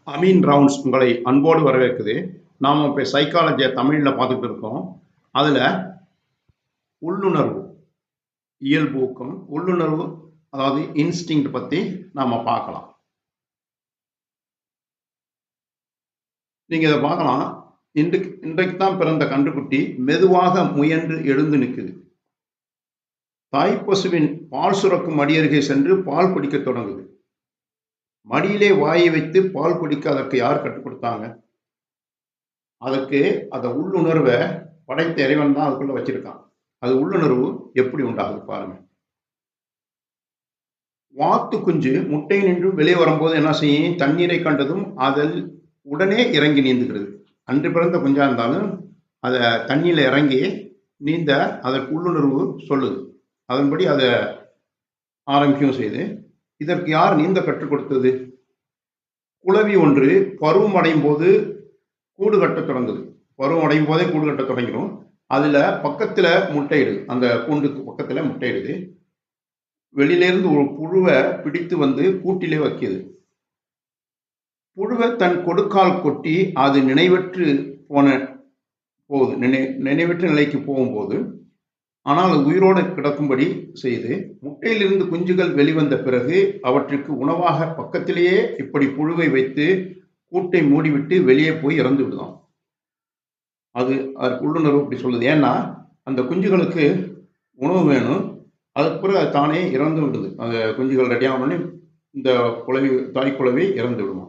Ameen rounds உங்களை அன்போடு வரவேற்குது. நாம் இப்போ சைக்காலஜியை தமிழில் பார்த்துட்டு இருக்கோம். அதில் உள்ளுணர்வு, இயல்பு ஊக்கம், உள்ளுணர்வு, அதாவது இன்ஸ்டிங் பற்றி நாம் பார்க்கலாம். நீங்கள் இதை பார்க்கலாம். இன்றைக்கு தான் பிறந்த கன்றுக்குட்டி மெதுவாக முயன்று எழுந்து நிற்குது. தாய்ப்பசுவின் பால் சுரக்கும் மடி அருகே சென்று பால் குடிக்க தொடங்குது. மடியிலே வாயை வைத்து பால் குடிக்க அதற்கு யார் கற்றுக் கொடுத்தாங்க? அதற்கு அந்த உள்ளுணர்வை படைத்த இறைவன் தான் அதுக்குள்ள வச்சிருக்கான். அது உள்ளுணர்வு எப்படி உண்டாகுது பாருங்க. வாத்து குஞ்சு முட்டை நின்று வெளியே வரும்போது என்ன செய்யும்? தண்ணீரை கண்டதும் அதில் உடனே இறங்கி நீந்துகிறது. அன்று பிறந்த குஞ்சா இருந்தாலும் அதை தண்ணீரில் இறங்கி நீந்த அதற்கு உள்ளுணர்வு சொல்லுது. அதன்படி அதை ஆரம்பிக்கவும் செய்து. இதற்கு யார் நீந்த கற்றுக் கொடுத்தது? குளவி ஒன்று பருவம் அடையும் போது கூடு கட்ட தொடங்குது. பருவம் அடையும் போதே கூடு கட்ட தொடங்கிடும். அதுல பக்கத்துல முட்டையிடுது. அந்த கூண்டுக்கு பக்கத்துல முட்டையிடுது. வெளியிலேருந்து ஒரு புழுவை பிடித்து வந்து கூட்டிலே வைக்கிது. புழுவை தன் கொடுக்கால் கொட்டி அது நினைவற்று போகுது. நினைவற்ற நிலைக்கு போகும்போது, ஆனால் உயிரோடு கிடக்கும்படி செய்து முட்டையிலிருந்து குஞ்சுகள் வெளிவந்த பிறகு அவற்றுக்கு உணவாக பக்கத்திலேயே இப்படி புழுவை வைத்து கூட்டை மூடிவிட்டு வெளியே போய் இறந்து விடுதான். அதுக்கு உள்ளுணர்வு இப்படி சொல்லுது. ஏன்னா அந்த குஞ்சுகளுக்கு உணவு வேணும். அதுக்கு பிறகு அது தானே இறந்து விடுது. அந்த குஞ்சுகள் ரெடியாகணும்னு இந்த தாய் குளவி இறந்து விடுமா.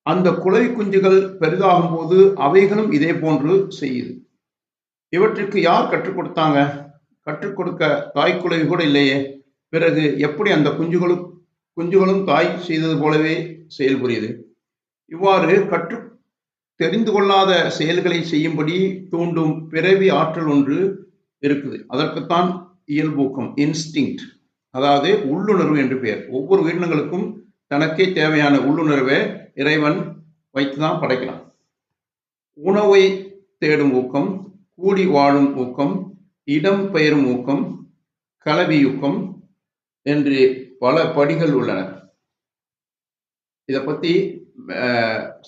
அந்த குளவி குஞ்சுகள் பெரிதாகும் போது அவைகளும் இதே போன்று செய்யுது. இவற்றுக்கு யார் கற்றுக் கொடுத்தாங்க? கற்றுக் கொடுக்க தாய் குளவி கூட இல்லையே. பிறகு எப்படி அந்த குஞ்சுகளும் தாய் செய்தது போலவே செயல்புரியுது? இவ்வாறு தெரிந்து கொள்ளாத செயல்களை செய்யும்படி தூண்டும் பிறவி ஆற்றல் ஒன்று இருக்குது. அதற்குத்தான் இயல்பூக்கம், இன்ஸ்டிங், அதாவது உள்ளுணர்வு என்று பெயர். ஒவ்வொரு உயிரினங்களுக்கும் தனக்கே தேவையான உள்ளுணர்வை இறைவன் வைத்துதான் படைக்கலாம். உணவை தேடும் ஊக்கம், கூடி வாழும் ஊக்கம், இடம் பெயரும் ஊக்கம், கலவியூக்கம் என்று பல படிகள் உள்ளன. இதை பற்றி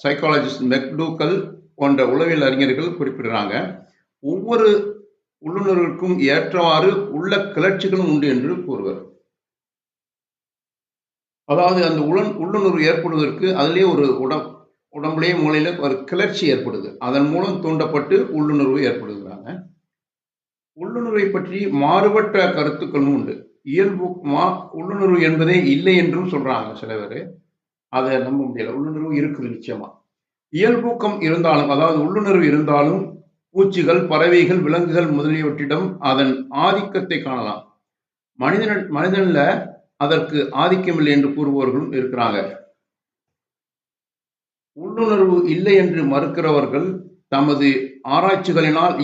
சைக்காலஜிஸ்ட் மெக்டூக்கல் போன்ற உளவியல் அறிஞர்கள் குறிப்பிடுறாங்க. ஒவ்வொரு உள்ளுணர்வுக்கும் ஏற்றவாறு உள்ள கிளர்ச்சிகளும் உண்டு என்று கூறுவர். அதாவது அந்த உள்ளுணர்வு ஏற்படுவதற்கு அதிலே ஒரு உடம்புலேயே மூளையில ஒரு கிளர்ச்சி ஏற்படுது. அதன் மூலம் தூண்டப்பட்டு உள்ளுணர்வு ஏற்படுகிறாங்க. உள்ளுணர்வை பற்றி மாறுபட்ட கருத்துக்களும் உண்டு. உள்ளுணர்வு என்பதே இல்லை என்றும் சொல்றாங்க சில பேர். அதை நம்ப முடியல. உள்ளுணர்வு இருக்குது நிச்சயமா. இயல்பூக்கம் இருந்தாலும், அதாவது உள்ளுணர்வு இருந்தாலும் பூச்சிகள், பறவைகள், விலங்குகள் முதலியவற்றிடம் அதன் ஆதிக்கத்தை காணலாம். மனிதன்ல அதற்கு ஆதிக்கமில்லை என்று கூறுபவர்களும் இருக்கிறாங்க. உள்ளுணர்வு இல்லை என்று மறுக்கிறவர்கள் தமது ஆராய்ச்சிகளினால்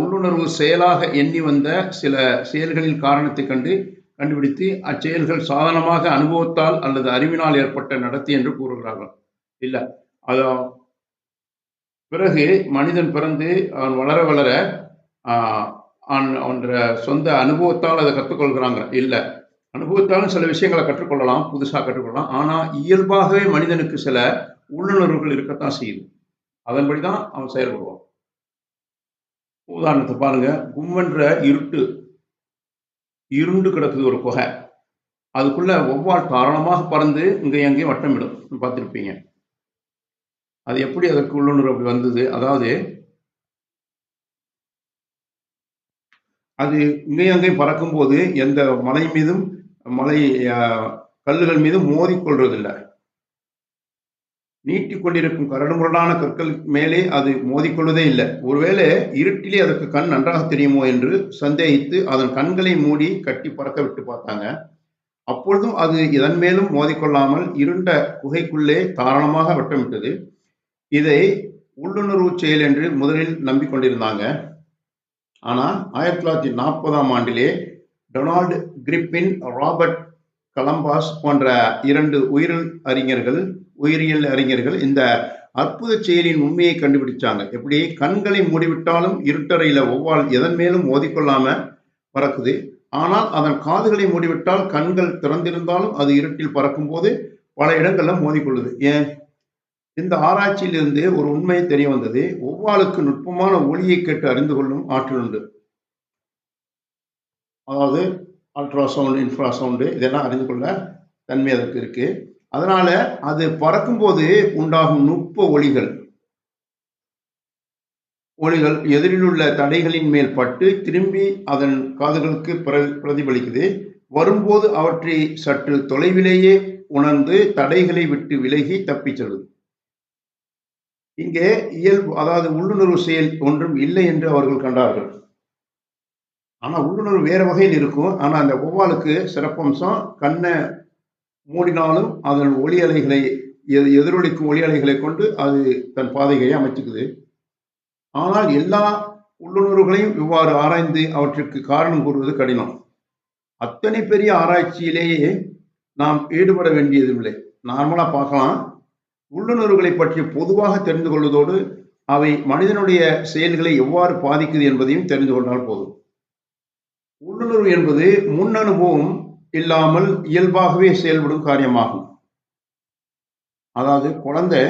உள்ளுணர்வு செயலாக எண்ணி வந்த சில செயல்களின் காரணத்தை கண்டுபிடித்து அச்செயல்கள் சாதாரணமாக அனுபவத்தால் அல்லது அறிவினால் ஏற்பட்ட நடத்தி என்று கூறுகிறார்கள். இல்ல, பிறகு மனிதன் பிறந்து அவன் வளர வளர அவன் சொந்த அனுபவத்தால் அதை கற்றுக்கொள்கிறாங்க. இல்லை, அனுபவத்தாலும் சில விஷயங்களை கற்றுக்கொள்ளலாம், புதுசாக கற்றுக்கொள்ளலாம். ஆனால் இயல்பாகவே மனிதனுக்கு சில உள்ளுணர்வுகள் இருக்கத்தான் செய்யுது. அதன்படிதான் அவன் செயல்படுவான். உதாரணத்தை பாருங்க. கும்மென்ற இருண்டு கிடக்குது ஒரு குகை. அதுக்குள்ள ஒவ்வாள் தாராளமாக பறந்து இங்கே எங்கேயும் வட்டமிடும். பார்த்துருப்பீங்க. அது எப்படி அதற்கு உள்ளுணர்வு அப்படி வந்தது? அதாவது அது இங்கேயும் அங்கேயும் பறக்கும்போது எந்த கல்லுகள் மீதும் மோதிக்கொள்றதில்லை. நீட்டிக் கொண்டிருக்கும் கரடுமுரடான கற்கள் மேலே அது மோதிக்கொள்வதே இல்லை. ஒருவேளை இருட்டிலே அதற்கு கண் நன்றாக தெரியுமோ என்று சந்தேகித்து அதன் கண்களை மூடி கட்டி பறக்க விட்டு பார்த்தாங்க. அப்பொழுதும் அது இதன் மேலும் மோதிக்கொள்ளாமல் இருண்ட குகைக்குள்ளே தாராளமாக வட்டமிட்டது. இதை உள்ளுணர்வு செயல் என்று முதலில் நம்பிக்கொண்டிருந்தாங்க. ஆனால் 1940ஆம் ஆண்டிலே டொனால்டு கிரிப்பின், ராபர்ட் கலம்பாஸ் போன்ற 2 உயிரியல் அறிஞர்கள் இந்த அற்புத செயலின் உண்மையை கண்டுபிடிச்சாங்க. எப்படி? கண்களை மூடிவிட்டாலும் இருட்டறையில ஒவ்வாள் எதன் மேலும் மோதிக்கொள்ளாம பறக்குது. ஆனால் அதன் காதுகளை மூடிவிட்டால் கண்கள் திறந்திருந்தாலும் அது இருட்டில் பறக்கும் போது பல இடங்கள்ல மோதிக்கொள்ளுது. ஏன்? இந்த ஆராய்ச்சியிலிருந்து ஒரு உண்மை தெரிய வந்தது. ஒவ்வாளுக்கு நுட்பமான ஒலியை கேட்டு அறிந்து கொள்ளும் ஆற்றல் உண்டு. அதாவது அல்ட்ராசவுண்ட், இன்ஃப்ராசவுண்டு இதெல்லாம் அறிந்து கொள்ள தன்மை அதற்கு இருக்கு. அதனால அது பறக்கும்போது உண்டாகும் நுட்ப ஒலிகள் எதிரில் உள்ள தடைகளின் மேல் பட்டு திரும்பி அதன் காதுகளுக்கு பிரதிபலிக்குது. வரும்போது அவற்றை சற்று தொலைவிலேயே உணர்ந்து தடைகளை விட்டு விலகி தப்பிச் செல்லுது. இங்கே இயல்பு, அதாவது உள்ளுணர்வு செயல் ஒன்றும் இல்லை என்று அவர்கள் கண்டார்கள். ஆனா உள்ளுணர்வு வேற வகையில் இருக்கும். ஆனா அந்த வௌவாலுக்கு சிறப்பம்சம், கண்ணை மூடினாலும் அதன் ஒலி அலைகளை, எதிரொலிக்கும் ஒலி அலைகளை கொண்டு அது தன் பாதையை அமைச்சுக்குது. ஆனால் எல்லா உள்ளுணர்வுகளையும் இவ்வாறு ஆராய்ந்து அவற்றுக்கு காரணம் கூறுவது கடினம். அத்தனை பெரிய ஆராய்ச்சியிலேயே நாம் ஈடுபட வேண்டியதில்லை. நார்மலா பார்க்கலாம். உள்ளுணர்வுகளை பற்றி பொதுவாக தெரிந்து கொள்வதோடு அவை மனிதனுடைய செயல்களை எவ்வாறு பாதிக்குது என்பதையும் தெரிந்து கொண்டால் போதும். உள்ளுணர்வு என்பது முன் அனுபவம் இல்லாமல் இயல்பாகவே செயல்படும் காரியமாகும். அதாவது குழந்தை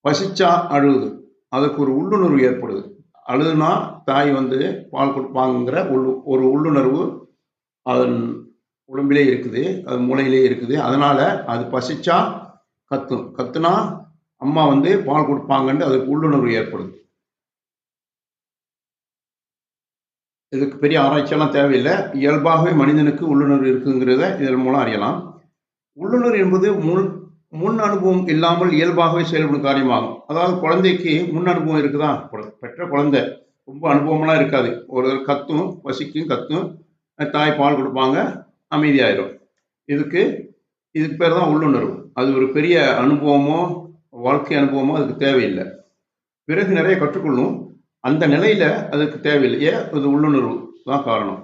பசிச்சா அழுகுது, அதுக்கு ஒரு உள்ளுணர்வு ஏற்படுது. அழுதுனா தாய் பால் கொடுப்பாங்கிற ஒரு உள்ளுணர்வு அதன் உடம்பிலே இருக்குது, அது மூளையிலே இருக்குது. அதனால அது பசிச்சா கத்தும், கத்துனா அம்மா பால் கொடுப்பாங்கன்னு அதுக்கு உள்ளுணர்வு ஏற்படுது. இதுக்கு பெரிய ஆராய்ச்சியெல்லாம் தேவையில்லை. இயல்பாகவே மனிதனுக்கு உள்ளுணர்வு இருக்குங்கிறத இதன் மூலம் அறியலாம். உள்ளுணர்வு என்பது முன் அனுபவம் இல்லாமல் இயல்பாகவே செயல்படும் காரியமாகும். அதாவது குழந்தைக்கு முன் அனுபவம் இருக்குதா? பெற்ற குழந்தை ரொம்ப அனுபவமெல்லாம் இருக்காது. ஒரு கத்தும், பசிக்கும், கத்தும், தாய் பால் கொடுப்பாங்க, அமைதியாயிரும். இதுக்கு பேர் தான் உள்ளுணர்வு. அது ஒரு பெரிய அனுபவமோ வாழ்க்கை அனுபவமோ அதுக்கு தேவையில்லை. பிறகு நிறைய கற்றுக்கொள்ளும். அந்த நிலையில அதுக்கு தேவையில்லை. ஏன்? அது உள்ளுணர்வு தான் காரணம்.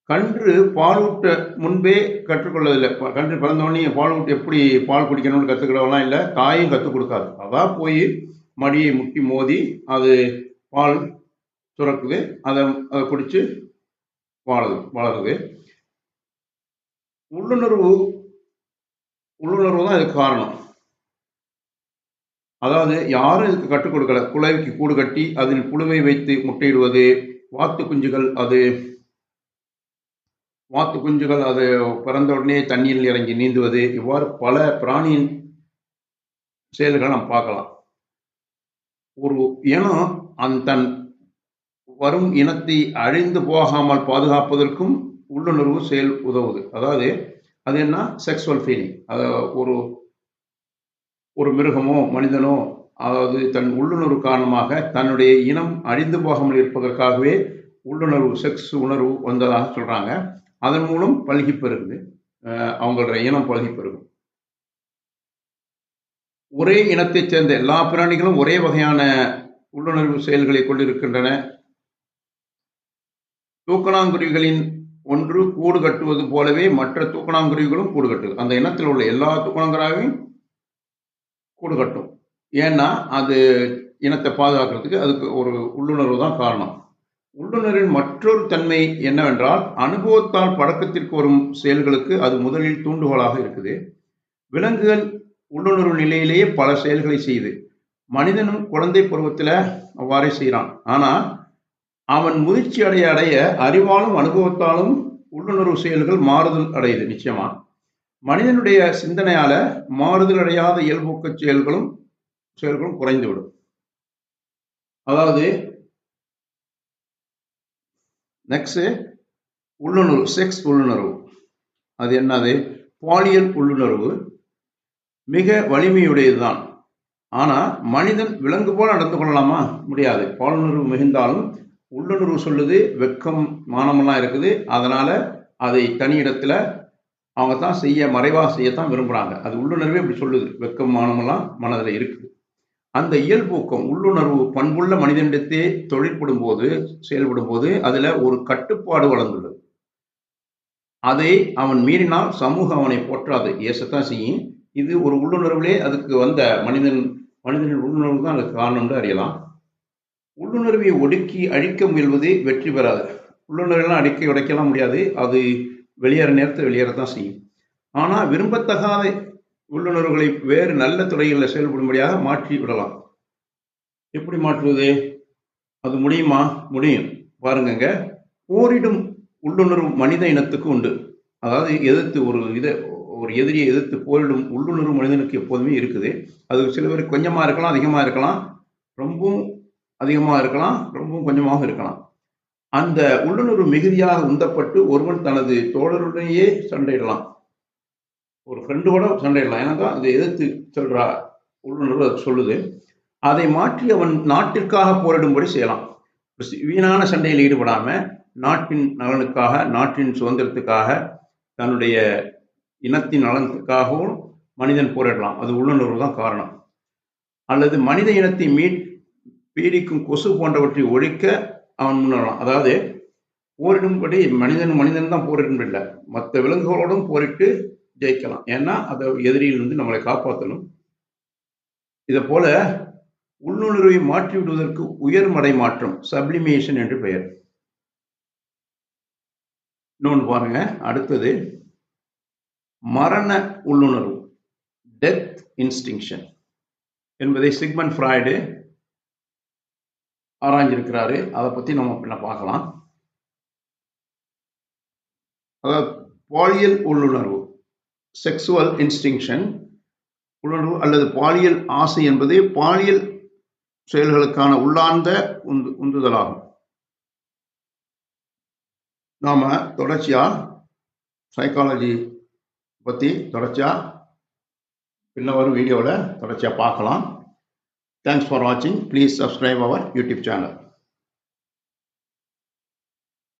கன்று பாலூட்ட முன்பே கற்றுக்கொள்ளதில்லை. கன்று பிறந்தோடனே பாலூட்டு எப்படி பால் குடிக்கணும்னு கற்றுக்கிடவெல்லாம் இல்லை. தாயும் கற்றுக் கொடுக்காது. அதான் போய் மடியை முட்டி மோதி அது பால் சுரக்குது, அதை குடிச்சு வளருது. உள்ளுணர்வு தான் இதுக்கு காரணம். அதாவது யாரும் இதுக்கு கற்றுக் கொடுக்கல. குளவிக்கு கூடு கட்டி அதில் புழுவை வைத்து முட்டையிடுவது, வாத்து குஞ்சுகள் அது பிறந்த உடனே தண்ணீரில் இறங்கி நீந்துவது, இவ்வாறு பல பிராணியின் செயல்களை நாம் பார்க்கலாம். ஒரு இனம் தன் வரும் இனத்தை அழிந்து போகாமல் பாதுகாப்பதற்கும் உள்ளுணர்வு செயல் உதவுது. அதாவது அது என்ன? Sexual feeling. ஒரு மிருகமோ மனிதனோ அதாவது தன் உள்ளுணர்வு காரணமாக தன்னுடைய இனம் அழிந்து போகாமல் இருப்பதற்காகவே உள்ளுணர்வு, செக்ஸ் உணர்வு வந்ததாக சொல்றாங்க. அதன் மூலம் பல்கி பெருகுது, அவங்களுடைய இனம் பல்கி பெருகும். ஒரே இனத்தைச் சேர்ந்த எல்லா பிராணிகளும் ஒரே வகையான உள்ளுணர்வு செயல்களை கொண்டிருக்கின்றன. தூக்கணாங்குருவிகளின் ஒன்று கூடு கட்டுவது போலவே மற்ற தூக்கணாங்குருவிகளும் கூடு கட்டுது. அந்த இனத்தில் உள்ள எல்லா தூக்கணாங்குருவியும் கூடு கட்டும். ஏன்னா அது இனத்தை பாதுகாக்கிறதுக்கு அதுக்கு ஒரு உள்ளுணர்வு தான் காரணம். உள்ளுணர்வின் மற்றொரு தன்மை என்னவென்றால், அனுபவத்தால் பழக்கத்திற்கு வரும் செயல்களுக்கு அது முதலில் தூண்டுகோலாக இருக்குது. விலங்குகள் உள்ளுணர்வு நிலையிலேயே பல செயல்களை செய்யுது. மனிதனும் குழந்தை பருவத்தில் அவ்வாறே செய்கிறான். ஆனால் அவன் முதிர்ச்சி அடைய அறிவாலும் அனுபவத்தாலும் உள்ளுணர்வு செயல்கள் மாறுதல் அடையுது. நிச்சயமா மனிதனுடைய சிந்தனையால மாறுதல் அடையாத இயல்பூக்க செயல்களும் குறைந்துவிடும். அதாவது நெக்ஸ்ட் உள்ளுணர்வு, செக்ஸ் உள்ளுணர்வு. அது என்னது? பாலியல் உள்ளுணர்வு மிக வலிமையுடையதுதான். ஆனா மனிதன் விலங்கு போல நடந்து கொள்ளலாமா? முடியாது. பாலுணர்வு மிகுந்தாலும் உள்ளுணர்வு சொல்லுது வெக்கம், மானமெல்லாம் இருக்குது. அதனால அதை தனி இடத்துல அவங்க தான் மறைவாக செய்யத்தான் விரும்புகிறாங்க. அது உள்ளுணர்வே இப்படி சொல்லுது. வெக்கம், மானமெல்லாம் மனதில் இருக்குது. அந்த இயல்பூக்கம், உள்ளுணர்வு பண்புள்ள மனிதனிடத்தே செயல்படும் போது அதில் ஒரு கட்டுப்பாடு வளர்ந்துள்ளது. அதை அவன் மீறினால் சமூகம் அவனை போற்றாது, ஏசத்தான் செய்யும். இது ஒரு உள்ளுணர்விலே அதுக்கு வந்த மனிதனின் உள்ளுணர்வு தான் அதுக்கு காரணம்னு அறியலாம். உள்ளுணர்வை ஒடுக்கி அழிக்க முயல்வது வெற்றி பெறாது. உள்ளுணர்வெல்லாம் உடைக்கலாம் முடியாது. அது வெளியேற நேரத்தை வெளியேறத்தான் செய்யும். ஆனால் விரும்பத்தகாத உள்ளுணர்வுகளை வேறு நல்ல துறைகளில் செயல்படும்படியாக மாற்றி விடலாம். எப்படி மாற்றுவது? அது முடியுமா? முடியும். பாருங்கங்க, போரிடும் உள்ளுணர்வு மனித இனத்துக்கு உண்டு. அதாவது எதிர்த்து ஒரு எதிரியை எதிர்த்து போரிடும் உள்ளுணர்வு மனிதனுக்கு எப்போதுமே இருக்குது. அது சில பேருக்கு கொஞ்சமா இருக்கலாம், அதிகமா இருக்கலாம். ரொம்பவும் அதிகமா இருக்கலாம், ரொம்பவும் கொஞ்சமாகவும் இருக்கலாம். அந்த உள்ளுணர்வு மிகுதியாக உந்தப்பட்டு ஒருவன் தனது தோழருடனேயே சண்டையிடலாம். ஒரு ஃப்ரெண்டோட சண்டையிடலாம். ஏன்னாக்கா அதை எதிர்த்து சொல்றா உள்ளுணர்வு அது சொல்லுது. அதை மாற்றி அவன் நாட்டிற்காக போரிடும்படி செய்யலாம். வீணான சண்டையில் ஈடுபடாம நாட்டின் நலனுக்காக, நாட்டின் சுதந்திரத்துக்காக, தன்னுடைய இனத்தின் நலனுக்காகவும் மனிதன் போரிடலாம். அது உள்ளுணர்வு தான் காரணம். அல்லது மனித இனத்தை பீடிக்கும் கொசு போன்றவற்றை ஒழிக்க அவன் முன்னேறலாம். அதாவது போரிடும்படி மனிதன் தான் போரிடும் இல்லை, மற்ற விலங்குகளோடும் போரிட்டு ஜெயிக்கலாம். ஏன்னா அதை எதிரியிலிருந்து நம்மளை காப்பாற்றணும். இதை போல உள்ளுணர்வை மாற்றி விடுவதற்கு உயர்மடை மாற்றம், சப்ளிமேஷன் என்று பெயர். இன்னொன்று பாருங்க, அடுத்தது மரண உள்ளுணர்வு, டெத் இன்ஸ்டிங்ஷன் என்பதை சிக்மண்ட் ஃப்ராய்டு ஆராய்ஞ்சிருக்கிறாரு. அதை பற்றி நம்ம பின்ன பார்க்கலாம். அதாவது பாலியல் உள்ளுணர்வு, செக்ஸுவல் இன்ஸ்டிங்ஷன் உள்ளுணர்வு அல்லது பாலியல் ஆசை என்பது பாலியல் செயல்களுக்கான உள்ளார்ந்த உந்துதலாகும். நாம தொடர்ச்சியா சைக்காலஜி பற்றி தொடர்ச்சியாக பின்ன வரும் வீடியோவில் தொடர்ச்சியாக பார்க்கலாம். தேங்க்ஸ் ஃபார் வாட்சிங். Please subscribe our YouTube channel.